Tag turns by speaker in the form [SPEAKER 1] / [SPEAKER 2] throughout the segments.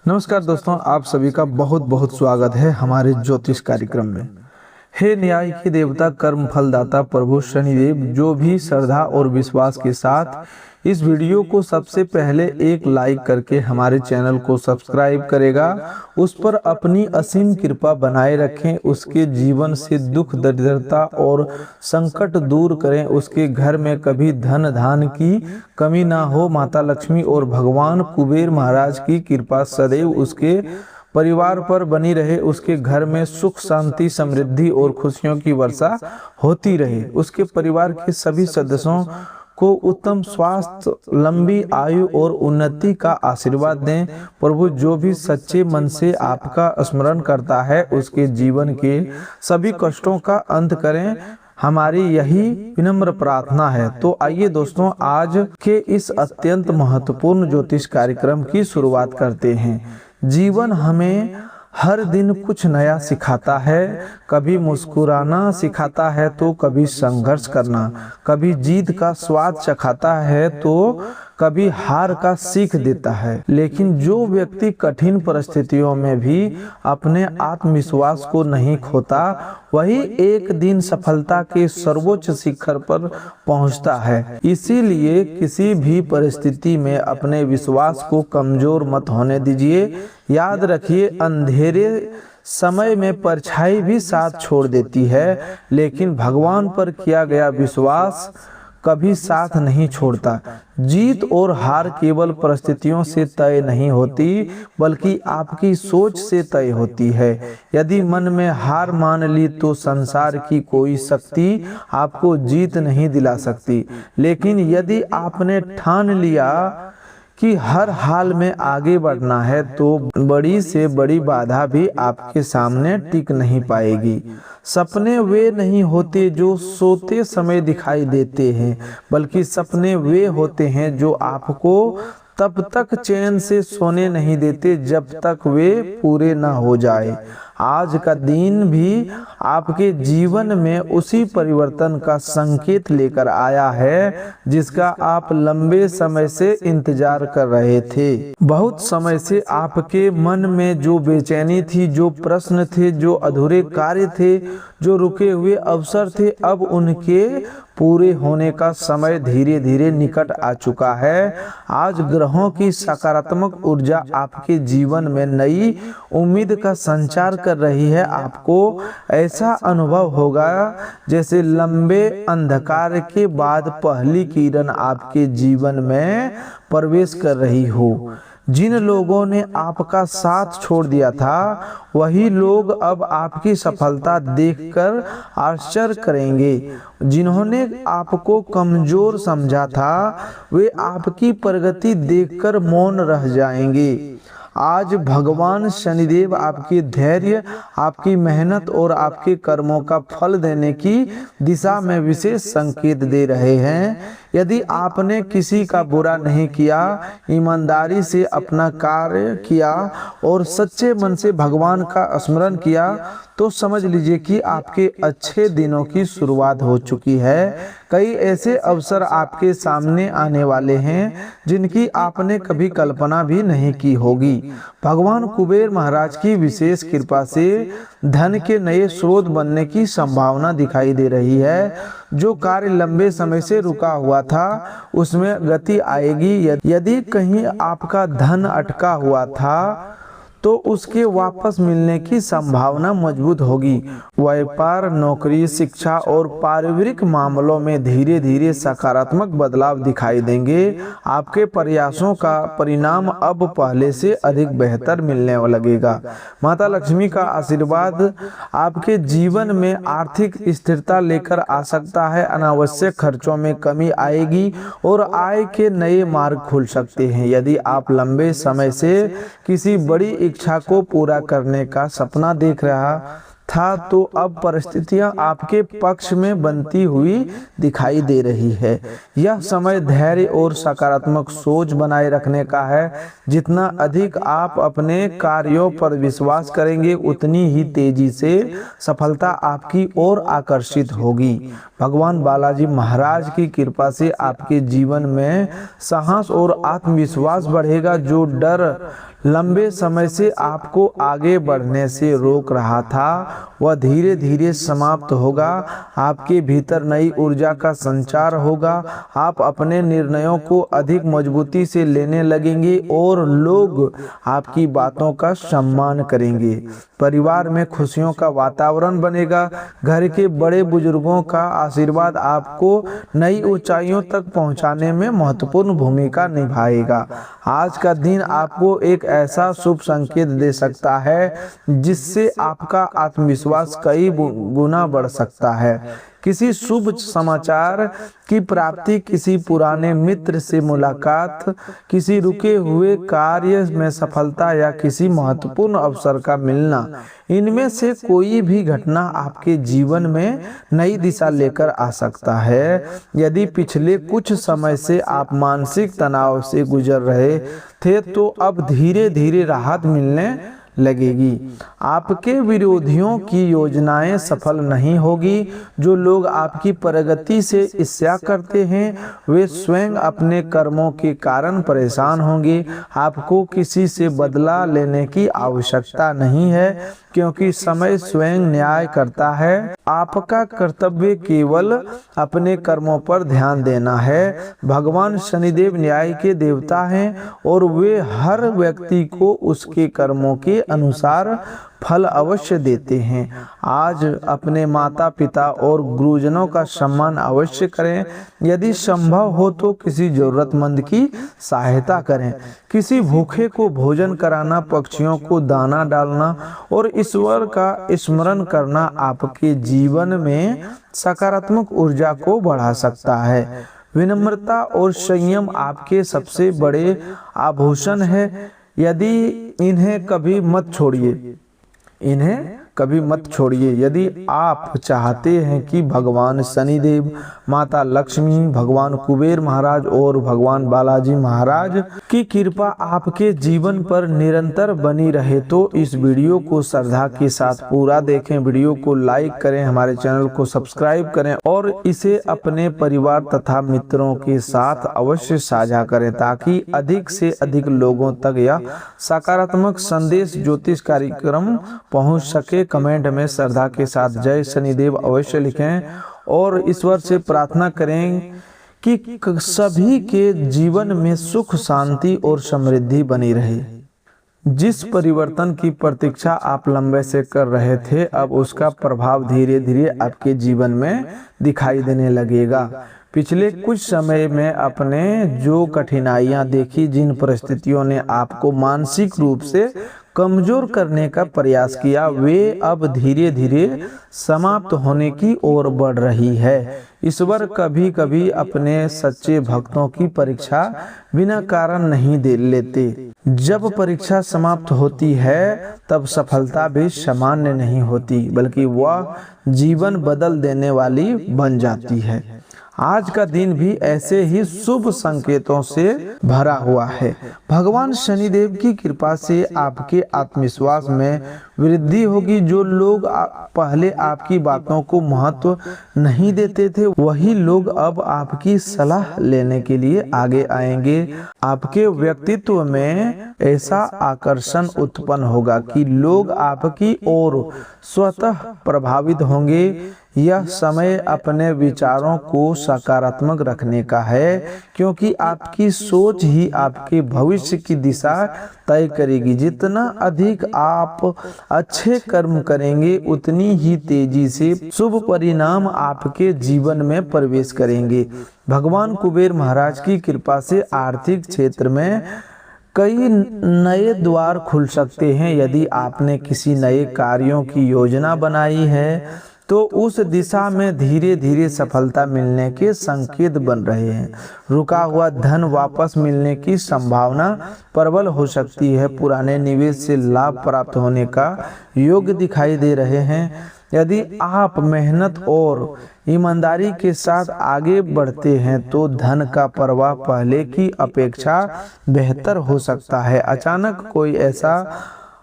[SPEAKER 1] नमस्कार दोस्तों, आप सभी का बहुत बहुत स्वागत है हमारे ज्योतिष कार्यक्रम में। हे न्याय के देवता, कर्म फलदाता प्रभु शनिदेव, जो भी श्रद्धा और विश्वास के साथ इस वीडियो को सबसे पहले एक लाइक करके हमारे चैनल को सब्सक्राइब करेगा, उस पर अपनी असीम कृपा बनाए रखें। उसके जीवन से दुख दरिद्रता और संकट दूर करें। उसके घर में कभी धन धान की कमी ना हो। माता लक्ष्मी और भगवान कुबेर महाराज की कृपा सदैव उसके परिवार पर बनी रहे। उसके घर में सुख शांति समृद्धि और खुशियों की वर्षा होती रहे। उसके परिवार के सभी सदस्यों को उत्तम स्वास्थ्य, लंबी आयु और उन्नति का आशीर्वाद दें। प्रभु, जो भी सच्चे मन से आपका स्मरण करता है उसके जीवन के सभी कष्टों का अंत करें, हमारी यही विनम्र प्रार्थना है। तो आइए दोस्तों, आज के इस अत्यंत महत्वपूर्ण ज्योतिष कार्यक्रम की शुरुआत करते हैं। जीवन हमें हर दिन कुछ नया सिखाता है। कभी मुस्कुराना सिखाता है तो कभी संघर्ष करना, कभी जीत का स्वाद चखाता है तो कभी हार का सीख देता है। लेकिन जो व्यक्ति कठिन परिस्थितियों में भी अपने आत्मविश्वास को नहीं खोता, वही एक दिन सफलता के सर्वोच्च शिखर पर पहुंचता है। इसीलिए किसी भी परिस्थिति में अपने विश्वास को कमजोर मत होने दीजिए। याद रखिए, अंधेरे समय में परछाई भी साथ छोड़ देती है, लेकिन भगवान पर किया गया विश्वास कभी साथ नहीं छोड़ता। जीत और हार केवल परिस्थितियों से तय नहीं होती, बल्कि आपकी सोच से तय होती है। यदि मन में हार मान ली तो संसार की कोई शक्ति आपको जीत नहीं दिला सकती। लेकिन यदि आपने ठान लिया कि हर हाल में आगे बढ़ना है, तो बड़ी से बड़ी बाधा भी आपके सामने टिक नहीं पाएगी। सपने वे नहीं होते जो सोते समय दिखाई देते हैं, बल्कि सपने वे होते हैं जो आपको तब तक चैन से सोने नहीं देते जब तक वे पूरे ना हो जाए। आज का दिन भी आपके जीवन में उसी परिवर्तन का संकेत लेकर आया है जिसका आप लंबे समय से इंतजार कर रहे थे। बहुत समय से आपके मन में जो बेचैनी थी, जो प्रश्न थे, जो अधूरे कार्य थे, जो रुके हुए अवसर थे, अब उनके पूरे होने का समय धीरे धीरे निकट आ चुका है। आज ग्रहों की सकारात्मक ऊर्जा आपके जीवन में नई उम्मीद का संचार कर रही है। आपको ऐसा अनुभव होगा जैसे लंबे अंधकार के बाद पहली किरण आपके जीवन में प्रवेश कर रही हो। जिन लोगों ने आपका साथ छोड़ दिया था, वही लोग अब आपकी सफलता देखकर आश्चर्य करेंगे। जिन्होंने आपको कमजोर समझा था, वे आपकी प्रगति देखकर मौन रह जाएंगे। आज भगवान शनिदेव आपके धैर्य, आपकी मेहनत और आपके कर्मों का फल देने की दिशा में विशेष संकेत दे रहे हैं। यदि आपने किसी का बुरा नहीं किया, ईमानदारी से अपना कार्य किया और सच्चे मन से भगवान का स्मरण किया, तो समझ लीजिए कि आपके अच्छे दिनों की शुरुआत हो चुकी है। कई ऐसे अवसर आपके सामने आने वाले हैं जिनकी आपने कभी कल्पना भी नहीं की होगी। भगवान कुबेर महाराज की विशेष कृपा से धन के नए स्रोत बनने की संभावना दिखाई दे रही है। जो कार्य लंबे समय से रुका हुआ था, उसमें गति आएगी। यदि कहीं आपका धन अटका हुआ था, तो उसके वापस मिलने की संभावना मजबूत होगी। व्यापार, नौकरी, शिक्षा और पारिवारिक मामलों में धीरे धीरे सकारात्मक बदलाव दिखाई देंगे। आपके प्रयासों का परिणाम अब पहले से अधिक बेहतर मिलने लगेगा। माता लक्ष्मी का आशीर्वाद आपके जीवन में आर्थिक स्थिरता लेकर आ सकता है। अनावश्यक खर्चों में कमी आएगी और आय के नए मार्ग खुल सकते हैं। यदि आप लंबे समय से किसी बड़ी इच्छा को पूरा करने का सपना देख रहा था, तो अब परिस्थितियां आपके पक्ष में बनती हुई दिखाई दे रही है। यह समय धैर्य और सकारात्मक सोच बनाए रखने का है। जितना अधिक आप अपने कार्यों पर विश्वास करेंगे, उतनी ही तेजी से सफलता आपकी ओर आकर्षित होगी। भगवान बालाजी महाराज की कृपा से आपके जीवन में साहस और आत्मविश्वास बढ़ेगा। जो डर लंबे समय से आपको आगे बढ़ने से रोक रहा था वह धीरे धीरे समाप्त होगा। आपके भीतर नई ऊर्जा का संचार होगा। आप अपने निर्णयों को अधिक मजबूती से लेने लगेंगे और लोग आपकी बातों का सम्मान करेंगे। परिवार में खुशियों का वातावरण बनेगा। घर के बड़े बुजुर्गों का आशीर्वाद आपको नई ऊंचाइयों तक पहुंचाने में महत्वपूर्ण भूमिका निभाएगा। आज का दिन आपको एक ऐसा शुभ संकेत दे सकता है जिससे आपका आत्मविश्वास कई गुना बढ़ सकता है। किसी शुभ समाचार की प्राप्ति, किसी पुराने मित्र से मुलाकात, किसी रुके हुए कार्य में सफलता या किसी महत्वपूर्ण अवसर का मिलना, इनमें से कोई भी घटना आपके जीवन में नई दिशा लेकर आ सकता है। यदि पिछले कुछ समय से आप मानसिक तनाव से गुजर रहे थे तो अब धीरे धीरे राहत मिलने लगेगी। आपके विरोधियों की योजनाएं सफल नहीं होगी। जो लोग आपकी प्रगति से ईर्ष्या करते हैं वे स्वयं अपने कर्मों के कारण परेशान होंगे। आपको किसी से बदला लेने की आवश्यकता नहीं है क्योंकि समय स्वयं न्याय करता है। आपका कर्तव्य केवल अपने कर्मों पर ध्यान देना है। भगवान शनिदेव न्याय के देवता हैं और वे हर व्यक्ति को उसके कर्मों के अनुसार फल अवश्य देते हैं। आज अपने माता पिता और गुरुजनों का सम्मान अवश्य करें। यदि संभव हो तो किसी जरूरतमंद की सहायता करें। किसी भूखे को भोजन कराना, पक्षियों को दाना डालना और ईश्वर का स्मरण करना आपके जीवन में सकारात्मक ऊर्जा को बढ़ा सकता है। विनम्रता और संयम आपके सबसे बड़े आभूषण है। यदि इन्हें कभी मत छोड़िए। यदि आप चाहते हैं कि भगवान शनिदेव, माता लक्ष्मी, भगवान कुबेर महाराज और भगवान बालाजी महाराज की कृपा आपके जीवन पर निरंतर बनी रहे तो इस वीडियो को श्रद्धा के साथ पूरा देखें। वीडियो को लाइक करें, हमारे चैनल को सब्सक्राइब करें और इसे अपने परिवार तथा मित्रों के साथ अवश्य साझा करें ताकि अधिक से अधिक लोगों तक यह सकारात्मक संदेश ज्योतिष कार्यक्रम पहुंच सके। कमेंट में श्रद्धा के साथ जय शनिदेव अवश्य लिखें और ईश्वर से प्रार्थना करें कि सभी के जीवन में सुख, शांति और समृद्धि बनी रहे। जिस परिवर्तन की प्रतीक्षा आप लंबे से कर रहे थे अब उसका प्रभाव धीरे धीरे आपके जीवन में दिखाई देने लगेगा। पिछले कुछ समय में आपने जो कठिनाइयां देखी, जिन परिस्थितियों ने आपको मानसिक रूप से कमजोर करने का प्रयास किया, वे अब धीरे धीरे समाप्त होने की ओर बढ़ रही है। ईश्वर कभी कभी अपने सच्चे भक्तों की परीक्षा बिना कारण नहीं दे लेते। जब परीक्षा समाप्त होती है तब सफलता भी सामान्य नहीं होती बल्कि वह जीवन बदल देने वाली बन जाती है। आज का दिन भी ऐसे ही शुभ संकेतों से भरा हुआ है। भगवान शनिदेव की कृपा से आपके आत्मविश्वास में वृद्धि होगी। जो लोग पहले आपकी बातों को महत्व नहीं देते थे वही लोग अब आपकी सलाह लेने के लिए आगे आएंगे। आपके व्यक्तित्व में ऐसा आकर्षण उत्पन्न होगा कि लोग आपकी ओर स्वतः प्रभावित होंगे। यह समय अपने विचारों को सकारात्मक रखने का है क्योंकि आपकी सोच ही आपके भविष्य की दिशा तय करेगी। जितना अधिक आप अच्छे कर्म करेंगे उतनी ही तेजी से शुभ परिणाम आपके जीवन में प्रवेश करेंगे। भगवान कुबेर महाराज की कृपा से आर्थिक क्षेत्र में कई नए द्वार खुल सकते हैं। यदि आपने किसी नए कार्यों की योजना बनाई है तो उस दिशा में धीरे धीरे सफलता मिलने के संकेत बन रहे हैं। रुका हुआ धन वापस मिलने की संभावना प्रबल हो सकती है। पुराने निवेश से लाभ प्राप्त होने का योग दिखाई दे रहे हैं। यदि आप मेहनत और ईमानदारी के साथ आगे बढ़ते हैं तो धन का प्रवाह पहले की अपेक्षा बेहतर हो सकता है। अचानक कोई ऐसा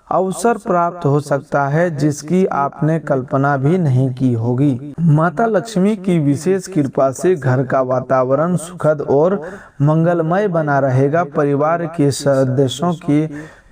[SPEAKER 1] अवसर प्राप्त हो सकता है जिसकी आपने कल्पना भी नहीं की होगी। माता लक्ष्मी की विशेष कृपा से घर का वातावरण सुखद और मंगलमय बना रहेगा। परिवार के सदस्यों के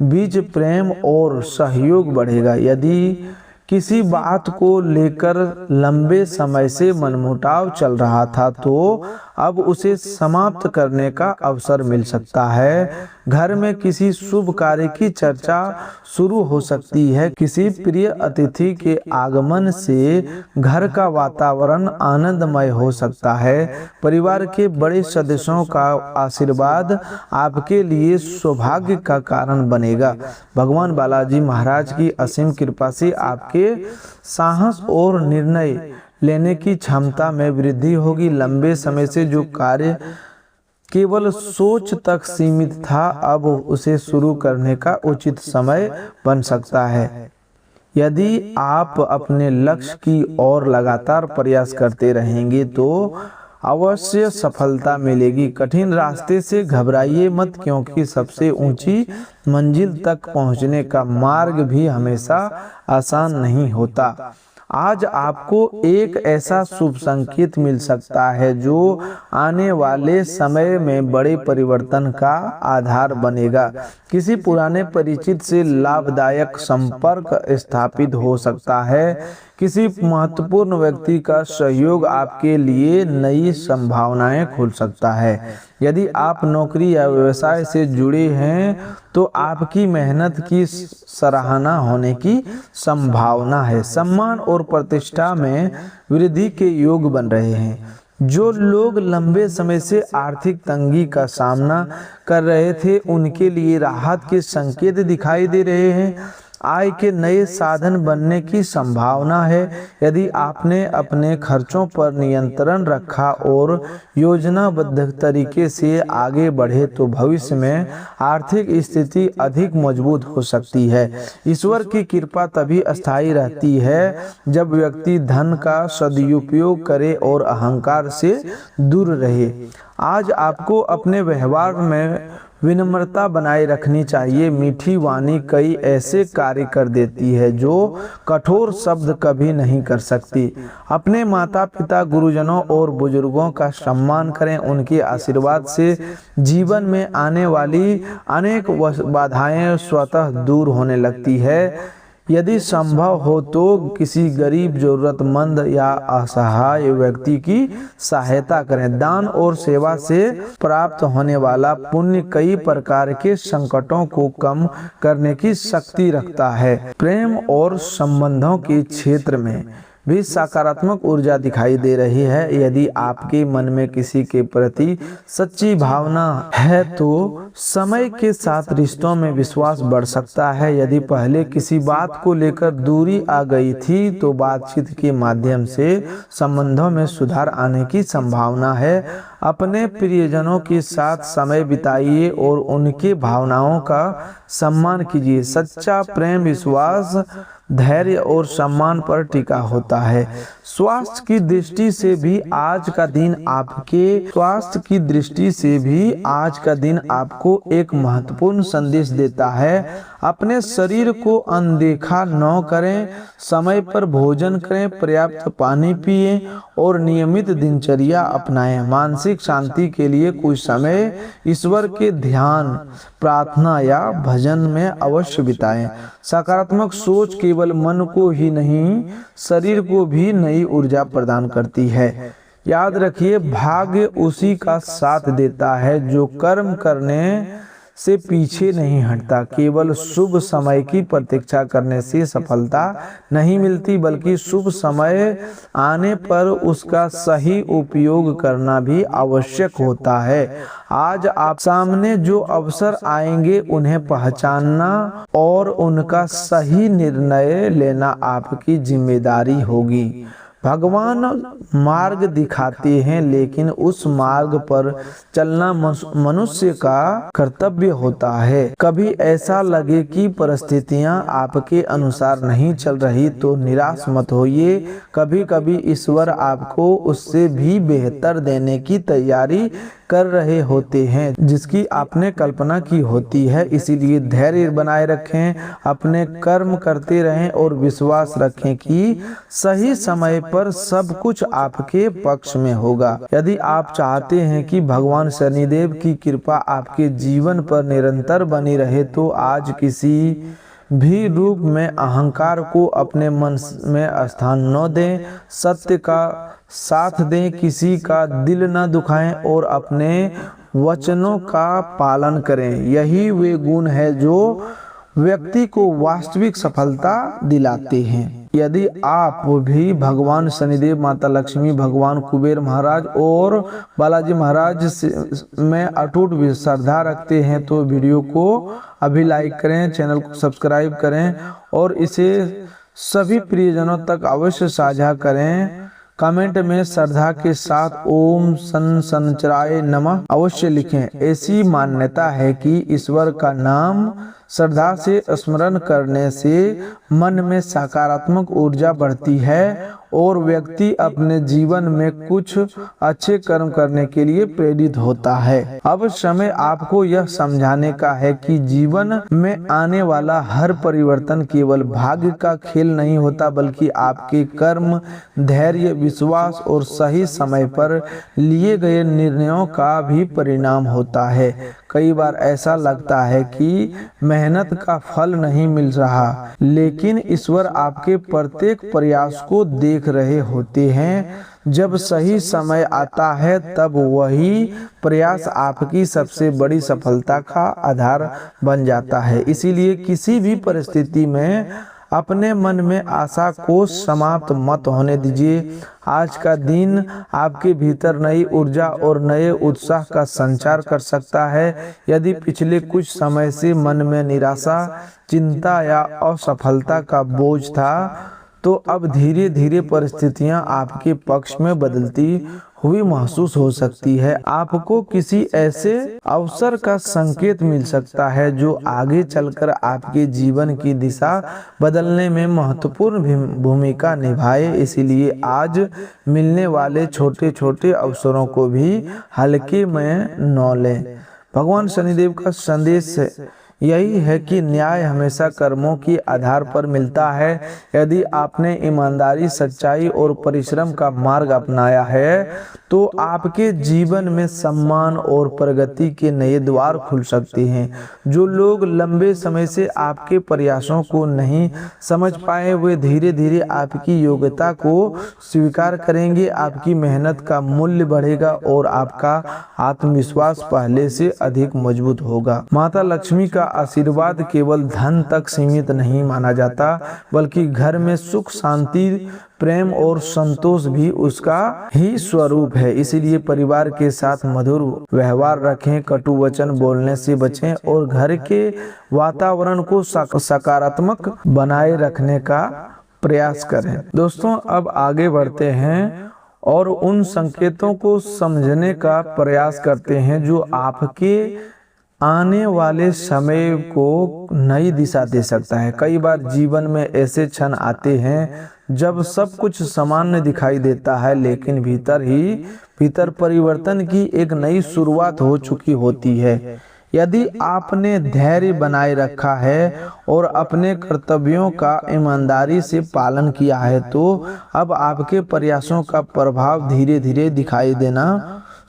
[SPEAKER 1] बीच प्रेम और सहयोग बढ़ेगा। यदि किसी बात को लेकर लंबे समय से मनमुटाव चल रहा था तो अब उसे समाप्त करने का अवसर मिल सकता है। घर में किसी शुभ कार्य की चर्चा शुरू हो सकती है। किसी प्रिय अतिथि के आगमन से घर का वातावरण आनंदमय हो सकता है। परिवार के बड़े सदस्यों का आशीर्वाद आपके लिए सौभाग्य का कारण बनेगा। भगवान बालाजी महाराज की असीम कृपा से आपके साहस और निर्णय लेने की क्षमता में वृद्धि होगी। लंबे समय से जो कार्य केवल सोच तक सीमित था, अब उसे शुरू करने का उचित समय बन सकता है। यदि आप अपने लक्ष्य की ओर लगातार प्रयास करते रहेंगे तो अवश्य सफलता मिलेगी। कठिन रास्ते से घबराइए मत, क्योंकि सबसे ऊंची मंजिल तक पहुंचने का मार्ग भी हमेशा आसान नहीं होता। आज आपको एक ऐसा शुभ संकेत मिल सकता है जो आने वाले समय में बड़े परिवर्तन का आधार बनेगा। किसी पुराने परिचित से लाभदायक संपर्क स्थापित हो सकता है। किसी महत्वपूर्ण व्यक्ति का सहयोग आपके लिए नई संभावनाएं खोल सकता है। यदि आप नौकरी या व्यवसाय से जुड़े हैं तो आपकी मेहनत की सराहना होने की संभावना है। सम्मान और प्रतिष्ठा में वृद्धि के योग बन रहे हैं। जो लोग लंबे समय से आर्थिक तंगी का सामना कर रहे थे, उनके लिए राहत के संकेत दिखाई दे रहे हैं। आय के नए साधन बनने की संभावना है। यदि आपने अपने खर्चों पर नियंत्रण रखा और योजनाबद्ध तरीके से आगे बढ़े तो भविष्य में आर्थिक स्थिति अधिक मजबूत हो सकती है। ईश्वर की कृपा तभी स्थायी रहती है जब व्यक्ति धन का सदुपयोग करे और अहंकार से दूर रहे। आज आपको अपने व्यवहार में विनम्रता बनाए रखनी चाहिए। मीठी वाणी कई ऐसे कार्य कर देती है जो कठोर शब्द कभी नहीं कर सकती। अपने माता पिता, गुरुजनों और बुजुर्गों का सम्मान करें। उनके आशीर्वाद से जीवन में आने वाली अनेक बाधाएं स्वतः दूर होने लगती है। यदि संभव हो तो किसी गरीब, जरूरतमंद या असहाय व्यक्ति की सहायता करें। दान और सेवा से प्राप्त होने वाला पुण्य कई प्रकार के संकटों को कम करने की शक्ति रखता है। प्रेम और संबंधों के क्षेत्र में भी सकारात्मक ऊर्जा दिखाई दे रही है। यदि आपके मन में किसी के प्रति सच्ची भावना है तो समय के साथ रिश्तों में विश्वास बढ़ सकता है। यदि पहले किसी बात को लेकर दूरी आ गई थी तो बातचीत के माध्यम से संबंधों में सुधार आने की संभावना है। अपने प्रियजनों के साथ समय बिताइए और उनके भावनाओं का सम्मान कीजिए। सच्चा प्रेम विश्वास, धैर्य और सम्मान पर टिका होता है। स्वास्थ्य की दृष्टि से भी आज का दिन आपको एक महत्वपूर्ण संदेश देता है। अपने शरीर को अनदेखा न करें, समय पर भोजन करें, पर्याप्त पानी पिएं और नियमित दिनचर्या अपनाएं। मानसिक शांति के लिए कुछ समय ईश्वर के ध्यान, प्रार्थना या भजन में अवश्य बिताएं। सकारात्मक सोच केवल मन को ही नहीं, शरीर को भी नई ऊर्जा प्रदान करती है। याद रखिए, भाग्य उसी का साथ देता है जो कर्म करने से पीछे नहीं हटता। केवल शुभ समय की प्रतीक्षा करने से सफलता नहीं मिलती, बल्कि शुभ समय आने पर उसका सही उपयोग करना भी आवश्यक होता है। आज आप सामने जो अवसर आएंगे उन्हें पहचानना और उनका सही निर्णय लेना आपकी जिम्मेदारी होगी। भगवान मार्ग दिखाते हैं, लेकिन उस मार्ग पर चलना मनुष्य का कर्तव्य होता है। कभी ऐसा लगे कि परिस्थितियां आपके अनुसार नहीं चल रही तो निराश मत होइए। कभी कभी ईश्वर आपको उससे भी बेहतर देने की तैयारी कर रहे होते हैं जिसकी आपने कल्पना की होती है। इसीलिए धैर्य बनाए रखें, अपने कर्म करते रहें और विश्वास रखें कि सही समय पर सब कुछ आपके पक्ष में होगा। यदि आप चाहते हैं कि भगवान शनिदेव की कृपा आपके जीवन पर निरंतर बनी रहे तो आज किसी भी रूप में अहंकार को अपने मन में स्थान न दें, सत्य का साथ दें, किसी का दिल न दुखाएं और अपने वचनों का पालन करें। यही वे गुण है जो व्यक्ति को वास्तविक सफलता दिलाते हैं। यदि आप भी भगवान शनिदेव, माता लक्ष्मी, भगवान कुबेर महाराज और बालाजी महाराज में अटूट श्रद्धा रखते हैं तो वीडियो को अभी लाइक करें, चैनल को सब्सक्राइब करें और इसे सभी प्रियजनों तक अवश्य साझा करें। कमेंट में श्रद्धा के साथ ओम शनिश्चराय नमः अवश्य लिखें। ऐसी मान्यता है कि ईश्वर का नाम श्रद्धा से स्मरण करने से मन में सकारात्मक ऊर्जा बढ़ती है और व्यक्ति अपने जीवन में कुछ अच्छे कर्म करने के लिए प्रेरित होता है। अब समय आपको यह समझाने का है कि जीवन में आने वाला हर परिवर्तन केवल भाग्य का खेल नहीं होता, बल्कि आपके कर्म, धैर्य, विश्वास और सही समय पर लिए गए निर्णयों का भी परिणाम होता है। कई बार ऐसा लगता है कि मेहनत का फल नहीं मिल रहा, लेकिन ईश्वर आपके प्रत्येक प्रयास को देख रहे होते हैं। जब सही समय आता है तब वही प्रयास आपकी सबसे बड़ी सफलता का आधार बन जाता है। इसीलिए किसी भी परिस्थिति में अपने मन में आशा को समाप्त मत होने दीजिए। आज का दिन आपके भीतर नई ऊर्जा और नए उत्साह का संचार कर सकता है। यदि पिछले कुछ समय से मन में निराशा, चिंता या असफलता का बोझ था तो अब धीरे धीरे परिस्थितियां आपके पक्ष में बदलती हुई महसूस हो सकती है। आपको किसी ऐसे अवसर का संकेत मिल सकता है जो आगे चलकर आपके जीवन की दिशा बदलने में महत्वपूर्ण भूमिका निभाए। इसीलिए आज मिलने वाले छोटे छोटे अवसरों को भी हल्के में न लें। भगवान शनिदेव का संदेश यही है कि न्याय हमेशा कर्मों के आधार पर मिलता है। यदि आपने ईमानदारी, सच्चाई और परिश्रम का मार्ग अपनाया है तो आपके जीवन में सम्मान और प्रगति के नए द्वार खुल सकते हैं। जो लोग लंबे समय से आपके प्रयासों को नहीं समझ पाए वे धीरे धीरे आपकी योग्यता को स्वीकार करेंगे। आपकी मेहनत का मूल्य बढ़ेगा और आपका आत्मविश्वास पहले से अधिक मजबूत होगा। माता लक्ष्मी का आशीर्वाद केवल धन तक सीमित नहीं माना जाता, बल्कि घर में सुख, शांति, प्रेम और संतोष भी उसका ही स्वरूप है। इसीलिए परिवार के साथ मधुर व्यवहार रखें, कटु वचन बोलने से बचें और घर के वातावरण को सकारात्मक बनाए रखने का प्रयास करें। दोस्तों, अब आगे बढ़ते हैं और उन संकेतों को समझने का प्रयास करते हैं जो आपके आने वाले समय को नई दिशा दे सकता है। कई बार जीवन में ऐसे क्षण आते हैं जब सब कुछ सामान्य दिखाई देता है, लेकिन भीतर परिवर्तन की एक नई शुरुआत हो चुकी होती है। यदि आपने धैर्य बनाए रखा है और अपने कर्तव्यों का ईमानदारी से पालन किया है तो अब आपके प्रयासों का प्रभाव धीरे धीरे दिखाई देना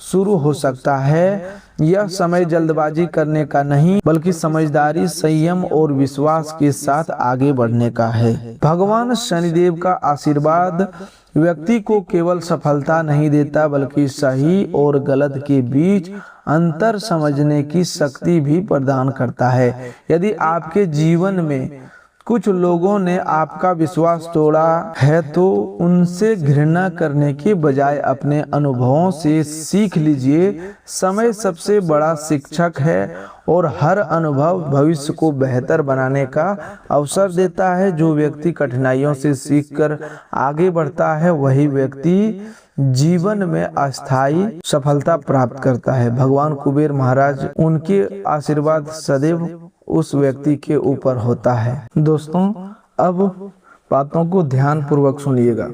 [SPEAKER 1] शुरू हो सकता है। यह समय जल्दबाजी करने का नहीं, बल्कि समझदारी, संयम और विश्वास के साथ आगे बढ़ने का है। भगवान शनिदेव का आशीर्वाद व्यक्ति को केवल सफलता नहीं देता, बल्कि सही और गलत के बीच अंतर समझने की शक्ति भी प्रदान करता है। यदि आपके जीवन में कुछ लोगों ने आपका विश्वास तोड़ा है तो उनसे घृणा करने के बजाय अपने अनुभवों से सीख लीजिए। समय सबसे बड़ा शिक्षक है और हर अनुभव भविष्य को बेहतर बनाने का अवसर देता है। जो व्यक्ति कठिनाइयों से सीखकर आगे बढ़ता है वही व्यक्ति जीवन में अस्थायी सफलता प्राप्त करता है। भगवान कुबेर महाराज, उनके आशीर्वाद सदैव उस व्यक्ति के ऊपर होता है। दोस्तों, अब बातों को ध्यान पूर्वक सुनिएगा।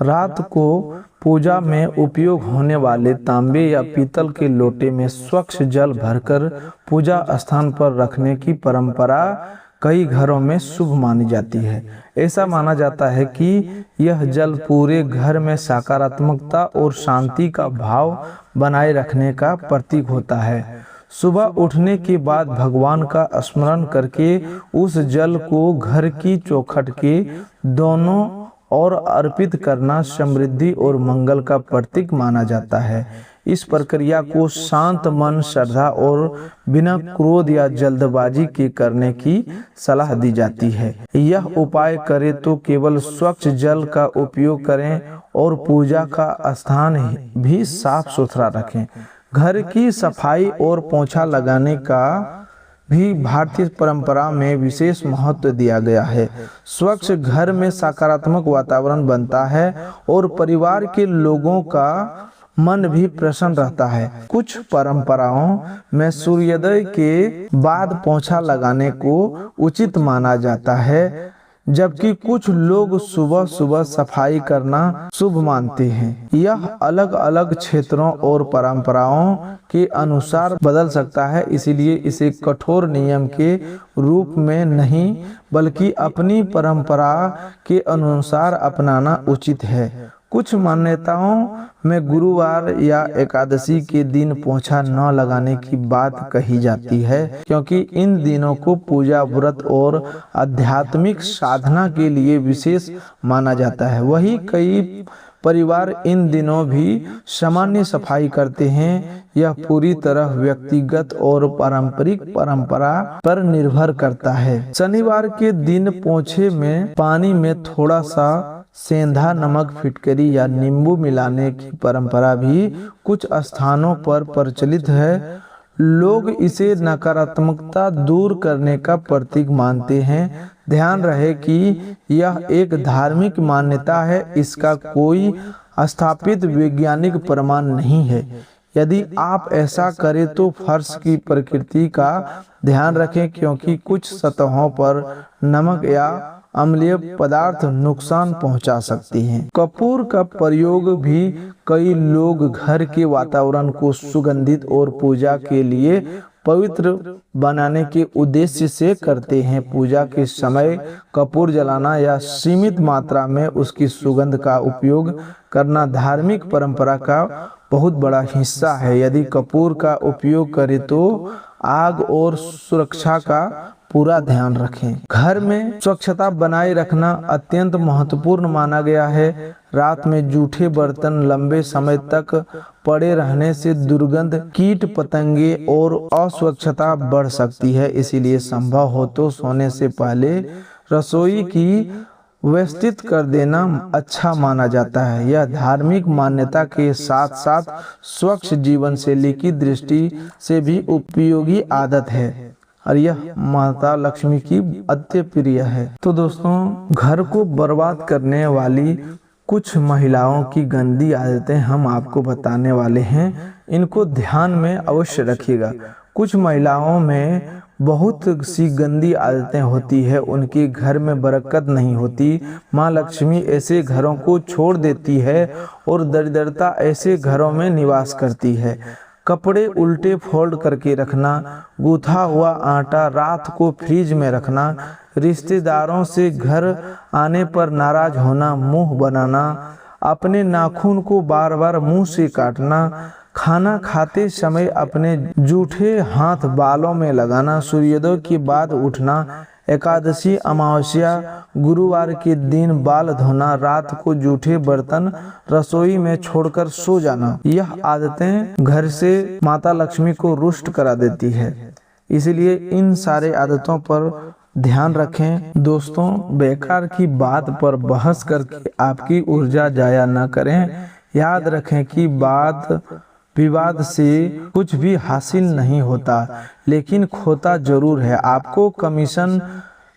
[SPEAKER 1] रात को पूजा में उपयोग होने वाले तांबे या पीतल के लोटे में स्वच्छ जल भरकर पूजा स्थान पर रखने की परंपरा कई घरों में शुभ मानी जाती है। ऐसा माना जाता है कि यह जल पूरे घर में सकारात्मकता और शांति का भाव बनाए रखने का प्रतीक होता है। सुबह उठने के बाद भगवान का स्मरण करके उस जल को घर की चौखट के दोनों और अर्पित करना समृद्धि और मंगल का प्रतीक माना जाता है। इस प्रक्रिया को शांत मन, श्रद्धा और बिना क्रोध या जल्दबाजी के करने की सलाह दी जाती है। यह उपाय करें तो केवल स्वच्छ जल का उपयोग करें और पूजा का स्थान भी साफ सुथरा रखें। घर की सफाई और पोछा लगाने का भी भारतीय परंपरा में विशेष महत्व दिया गया है। स्वच्छ घर में सकारात्मक वातावरण बनता है और परिवार के लोगों का मन भी प्रसन्न रहता है। कुछ परंपराओं में सूर्योदय के बाद पोछा लगाने को उचित माना जाता है, जबकि कुछ लोग सुबह सुबह सफाई करना शुभ मानते हैं। यह अलग अलग क्षेत्रों और परंपराओं के अनुसार बदल सकता है, इसलिए इसे कठोर नियम के रूप में नहीं बल्कि अपनी परंपरा के अनुसार अपनाना उचित है। कुछ मान्यताओं में गुरुवार या एकादशी के दिन पोछा न लगाने की बात कही जाती है, क्योंकि इन दिनों को पूजा, व्रत और आध्यात्मिक साधना के लिए विशेष माना जाता है। वहीं कई परिवार इन दिनों भी सामान्य सफाई करते हैं। यह पूरी तरह व्यक्तिगत और पारंपरिक परंपरा पर निर्भर करता है। शनिवार के दिन पोछे में पानी में थोड़ा सा सेंधा नमक, फिटकरी या नींबू मिलाने की परंपरा भी कुछ स्थानों पर प्रचलित है। लोग इसे नकारात्मकता दूर करने का प्रतीक मानते हैं। ध्यान रहे कि यह एक धार्मिक मान्यता है, इसका कोई स्थापित वैज्ञानिक प्रमाण नहीं है। यदि आप ऐसा करें तो फर्श की प्रकृति का ध्यान रखें, क्योंकि कुछ सतहों पर नमक या अम्लीय पदार्थ नुकसान पहुंचा सकती हैं। कपूर का प्रयोग भी कई लोग घर के वातावरण को सुगंधित और पूजा के लिए पवित्र बनाने के उद्देश्य से करते हैं। पूजा के समय कपूर जलाना या सीमित मात्रा में उसकी सुगंध का उपयोग करना धार्मिक परंपरा का बहुत बड़ा हिस्सा है। यदि कपूर का उपयोग करें तो आग और सुरक्षा का पूरा ध्यान रखें। घर में स्वच्छता बनाए रखना अत्यंत महत्वपूर्ण माना गया है। रात में जूठे बर्तन लंबे समय तक पड़े रहने से दुर्गंध, कीट पतंगे और अस्वच्छता बढ़ सकती है। इसीलिए संभव हो तो सोने से पहले रसोई की व्यवस्थित कर देना अच्छा माना जाता है। यह धार्मिक मान्यता के साथ साथ स्वच्छ जीवन शैली की दृष्टि से भी उपयोगी आदत है और यह माता लक्ष्मी की अति प्रिय है। तो दोस्तों, घर को बर्बाद करने वाली कुछ महिलाओं की गंदी आदतें हम आपको बताने वाले हैं। इनको ध्यान में अवश्य रखिएगा। कुछ महिलाओं में बहुत सी गंदी आदतें होती है, उनके घर में बरकत नहीं होती। माँ लक्ष्मी ऐसे घरों को छोड़ देती है और दरिद्रता ऐसे घरों में निवास करती है। कपड़े उल्टे फोल्ड करके रखना, गूथा हुआ आटा रात को फ्रिज में रखना, रिश्तेदारों से घर आने पर नाराज होना, मुंह बनाना, अपने नाखून को बार बार मुंह से काटना, खाना खाते समय अपने जूठे हाथ बालों में लगाना, सूर्योदय के बाद उठना, एकादशी, अमावस्या, गुरुवार के दिन बाल धोना, रात को जूठे बर्तन रसोई में छोड़कर सो जाना। यह आदतें घर से माता लक्ष्मी को रुष्ट करा देती है। इसलिए इन सारे आदतों पर ध्यान रखें। दोस्तों, बेकार की बात पर बहस करके आपकी ऊर्जा जाया न करें। याद रखें कि बात विवाद से कुछ भी हासिल नहीं होता, लेकिन खोता जरूर है। आपको कमीशन,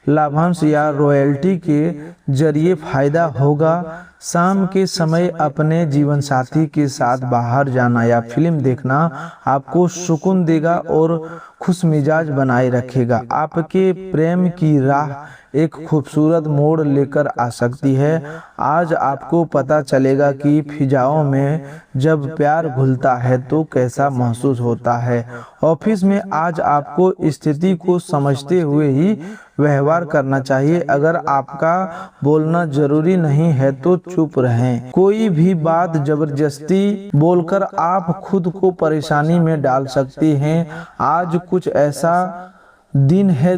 [SPEAKER 1] लाभांश या रॉयल्टी के जरिए फायदा होगा। शाम के समय अपने जीवन साथी के साथ बाहर जाना या फिल्म देखना आपको सुकून देगा और खुश मिजाज बनाए रखेगा। आपके प्रेम की राह एक खूबसूरत मोड़ लेकर आ सकती है। आज आपको पता चलेगा कि फिजाओं में जब प्यार घुलता है तो कैसा महसूस होता है। ऑफिस में आज आपको स्थिति को समझते हुए ही व्यवहार करना चाहिए। अगर आपका बोलना जरूरी नहीं है तो चुप रहें। कोई भी बात जबरदस्ती बोलकर आप खुद को परेशानी में डाल सकते हैं। आज कुछ ऐसा दिन है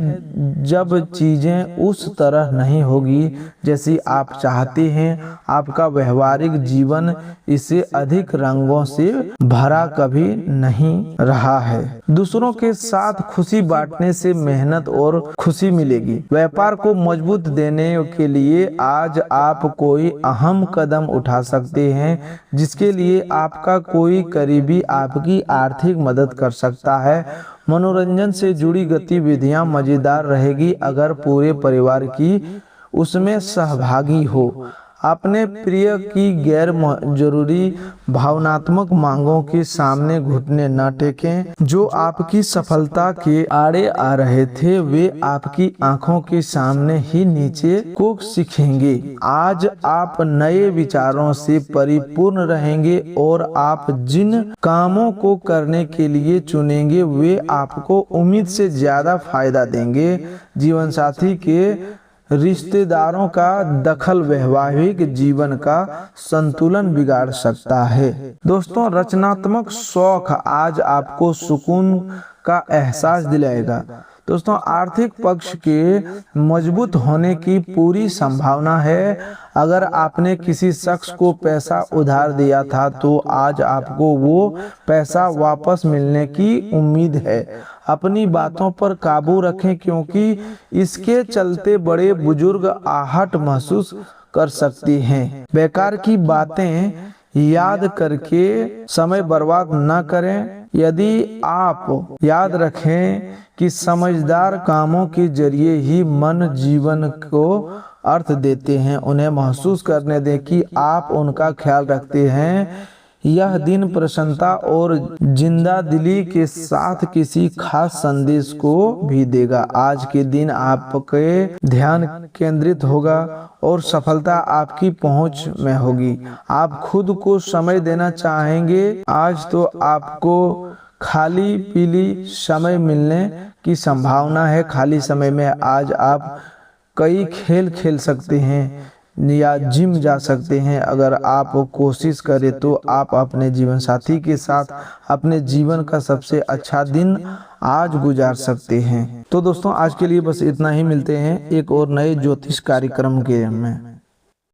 [SPEAKER 1] जब चीजें उस तरह नहीं होगी जैसी आप चाहते हैं। आपका व्यवहारिक जीवन इससे अधिक रंगों से भरा कभी नहीं रहा है। दूसरों के साथ खुशी बांटने से मेहनत और खुशी मिलेगी। व्यापार को मजबूत देने के लिए आज आप कोई अहम कदम उठा सकते हैं जिसके लिए आपका कोई करीबी आपकी आर्थिक मदद कर सकता है। मनोरंजन से जुड़ी गतिविधियां मजेदार रहेगी अगर पूरे परिवार की उसमें सहभागी हो। अपने प्रिय की गैर जरूरी भावनात्मक मांगों के सामने घुटने न टेकें। जो आपकी सफलता के आड़े आ रहे थे वे आपकी आंखों के सामने ही नीचे को सीखेंगे। आज आप नए विचारों से परिपूर्ण रहेंगे और आप जिन कामों को करने के लिए चुनेंगे वे आपको उम्मीद से ज्यादा फायदा देंगे। जीवन साथी के रिश्तेदारों का दखल वैवाहिक जीवन का संतुलन बिगाड़ सकता है। दोस्तों, रचनात्मक शौक आज आपको सुकून का एहसास दिलाएगा। दोस्तों, आर्थिक पक्ष के मजबूत होने की पूरी संभावना है। अगर आपने किसी शख्स को पैसा उधार दिया था तो आज आपको वो पैसा वापस मिलने की उम्मीद है। अपनी बातों पर काबू रखें क्योंकि इसके चलते बड़े बुजुर्ग आहट महसूस कर सकती हैं। बेकार की बातें याद करके समय बर्बाद न करें। यदि आप याद रखें कि समझदार कामों के जरिए ही मन जीवन को अर्थ देते हैं, उन्हें महसूस करने दें कि आप उनका ख्याल रखते हैं। यह दिन प्रसन्नता और जिंदा दिली के साथ किसी खास संदेश को भी देगा। आज के दिन आपके ध्यान केंद्रित होगा और सफलता आपकी पहुंच में होगी। आप खुद को समय देना चाहेंगे। आज तो आपको खाली पीली समय मिलने की संभावना है। खाली समय में आज आप कई खेल खेल सकते हैं या जिम जा सकते हैं। अगर आप कोशिश करें तो आप अपने जीवन साथी के साथ अपने जीवन का सबसे अच्छा दिन आज गुजार सकते हैं। तो दोस्तों, आज के लिए बस इतना ही। मिलते हैं एक और नए ज्योतिष कार्यक्रम के में।